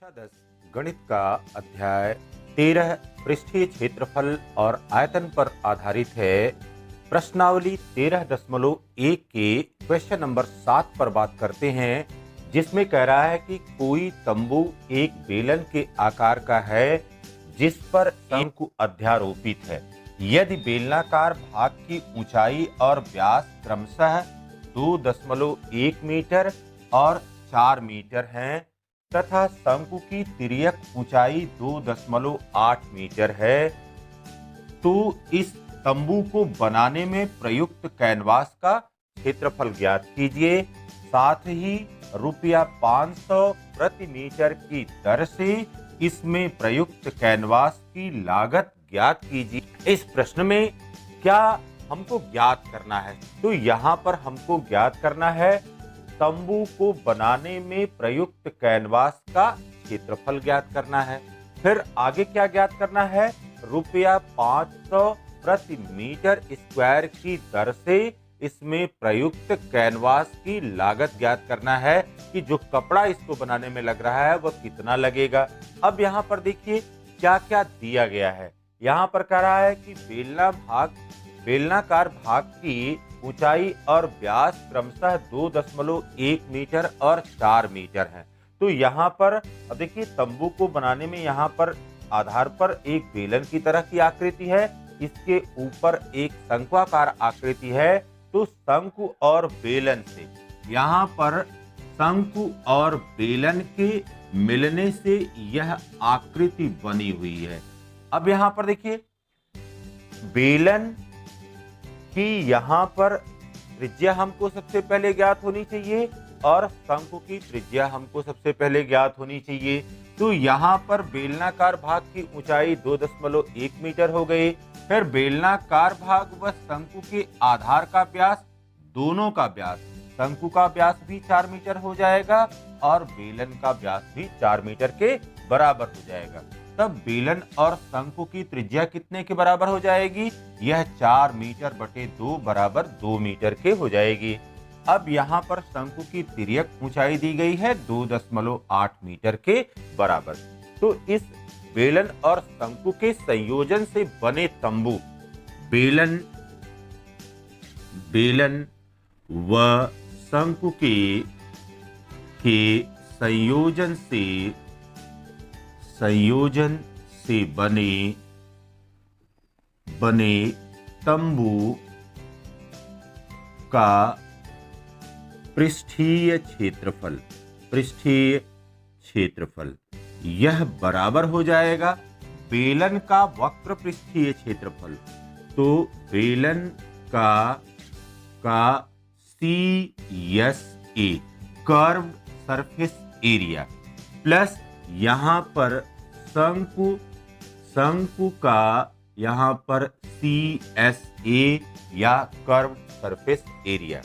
कक्षा 10 गणित का अध्याय 13 पृष्ठीय क्षेत्रफल और आयतन पर आधारित है। प्रश्नावली 13.1 के क्वेश्चन नंबर 7 पर बात करते हैं, जिसमें कह रहा है कि कोई तंबू एक बेलन के आकार का है जिस पर शंकु अध्यारोपित है। यदि बेलनाकार भाग की ऊंचाई और व्यास क्रमशः 2.1 मीटर और 4 मीटर हैं तथा शंकु की तिर्यक ऊंचाई 2.8 मीटर है, तो इस तंबू को बनाने में प्रयुक्त कैनवास का क्षेत्रफल ज्ञात कीजिए। साथ ही ₹500 प्रति मीटर की दर से इसमें प्रयुक्त कैनवास की लागत ज्ञात कीजिए। इस प्रश्न में क्या हमको ज्ञात करना है? तो यहाँ पर हमको ज्ञात करना है तंबू को बनाने में प्रयुक्त कैनवास का क्षेत्रफल ज्ञात करना है। फिर आगे क्या ज्ञात करना है? ₹500 प्रति मीटर स्क्वायर की दर से इसमें प्रयुक्त कैनवास की लागत ज्ञात करना है कि जो कपड़ा इसको बनाने में लग रहा है वह कितना लगेगा। अब यहाँ पर देखिए क्या क्या दिया गया है। यहाँ पर कह रहा है कि बेलनाकार भाग की ऊंचाई और व्यास क्रमशः 2.1 मीटर और 4 मीटर है। तो यहाँ पर अब देखिए तंबू को बनाने में यहाँ पर आधार पर एक बेलन की तरह की आकृति है, इसके ऊपर एक शंक्वाकार आकृति है। तो शंकु और बेलन से यहाँ पर शंकु और बेलन के मिलने से यह आकृति बनी हुई है। अब यहाँ पर देखिए बेलन की यहाँ पर त्रिज्या हमको सबसे पहले ज्ञात होनी चाहिए और शंकु की त्रिज्या हमको सबसे पहले ज्ञात होनी चाहिए। तो यहाँ पर बेलनाकार भाग की ऊंचाई 2.1 मीटर हो गई। फिर बेलनाकार भाग व शंकु के आधार का व्यास, दोनों का व्यास, शंकु का व्यास भी 4 मीटर हो जाएगा और बेलन का व्यास भी 4 मीटर के बराबर हो जाएगा। तब बेलन और शंकु की त्रिज्या कितने के बराबर हो जाएगी? यह 4 मीटर बटे 2 बराबर 2 मीटर के हो जाएगी। अब यहाँ पर शंकु की तिर्यक ऊंचाई दी गई है 2.8 मीटर के बराबर। तो इस बेलन और शंकु के संयोजन से बने तंबू, बेलन व शंकु के संयोजन से बने तंबू का पृष्ठीय क्षेत्रफल यह बराबर हो जाएगा बेलन का वक्र पृष्ठीय क्षेत्रफल। तो बेलन का CSA curved surface area plus यहाँ पर शंकु का यहाँ पर CSA या कर्व्ड सरफेस एरिया।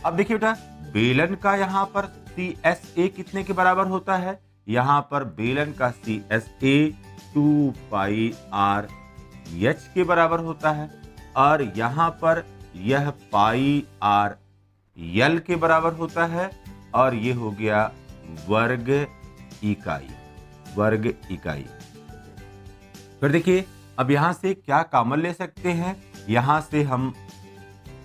अब देखिए बेटा बेलन का यहाँ पर CSA कितने के बराबर होता है? यहाँ पर बेलन का CSA 2πr/h के बराबर होता है और यहाँ पर यह πr/l के बराबर होता है और ये हो गया वर्ग इकाई। फिर देखिए अब यहाँ से क्या कॉमन ले सकते हैं? यहाँ से हम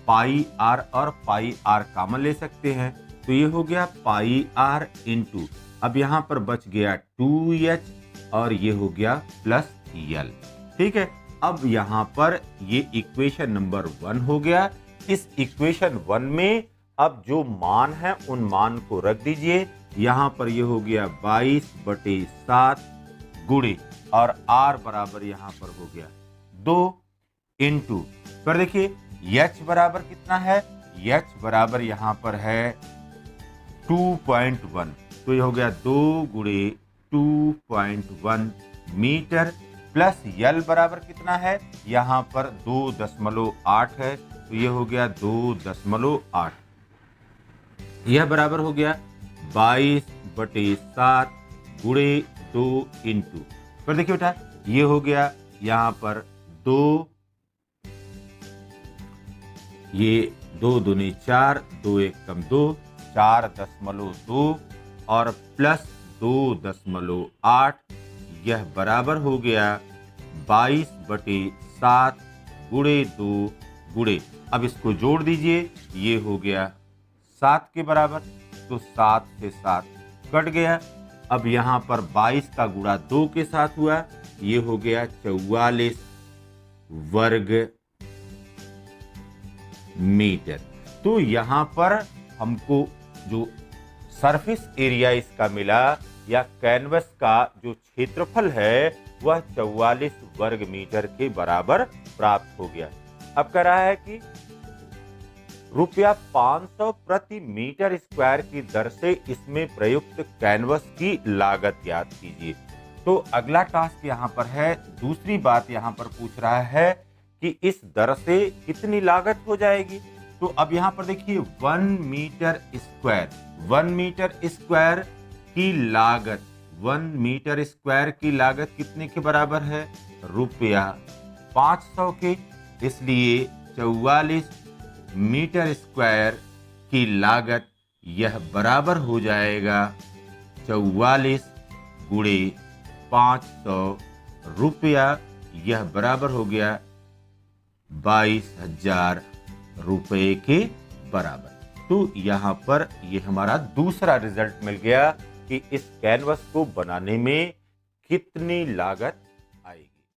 πr और πr कॉमन ले सकते हैं। तो ये हो गया πr इंटू, अब यहाँ पर बच गया 2h और ये हो गया प्लस l। ठीक है, अब यहाँ पर ये इक्वेशन नंबर 1 हो गया। इस इक्वेशन 1 में अब जो मान है उन मान को रख दीजिए। यहाँ पर ये हो गया 22/7 गुणे और r बराबर यहाँ पर हो गया 2 इंटू, पर देखिए h बराबर कितना है? h बराबर यहाँ पर है 2.1, तो ये हो गया 2 गुणे 2.1 मीटर प्लस l बराबर कितना है? यहाँ पर 2.8 है, तो ये हो गया 2.8। यह बराबर हो गया 22/7 गुणे 2 इंटू, पर देखिए बेटा ये हो गया यहाँ पर 2, ये 2 दूनी 4, 2 1 कम 2, 4.2 और प्लस 2.8, यह बराबर हो गया 22/7 गुणे 2 गुणे, अब इसको जोड़ दीजिए, ये हो गया 7 के बराबर, तो 7 से 7 कट गया। अब यहाँ पर 22 का गुणा 2 के साथ हुआ, ये हो गया 44 वर्ग मीटर। तो यहाँ पर हमको जो सरफेस एरिया इसका मिला या कैनवस का जो क्षेत्रफल है वह 44 वर्ग मीटर के बराबर प्राप्त हो गया। अब कह रहा है कि रुपया 500 प्रति मीटर स्क्वायर की दर से इसमें प्रयुक्त कैनवस की लागत ज्ञात कीजिए। तो अगला टास्क यहाँ पर है, दूसरी बात यहाँ पर पूछ रहा है कि इस दर से कितनी लागत हो जाएगी। तो अब यहाँ पर देखिए 1 मीटर स्क्वायर, 1 मीटर स्क्वायर की लागत, 1 मीटर स्क्वायर की लागत कितने के बराबर है, रुपया 500 के। इसलिए 44 मीटर स्क्वायर की लागत यह बराबर हो जाएगा 44 गुणे 500 रुपया, यह बराबर हो गया 22,000 रुपए के बराबर। तो यहाँ पर ये हमारा दूसरा रिजल्ट मिल गया कि इस कैनवस को बनाने में कितनी लागत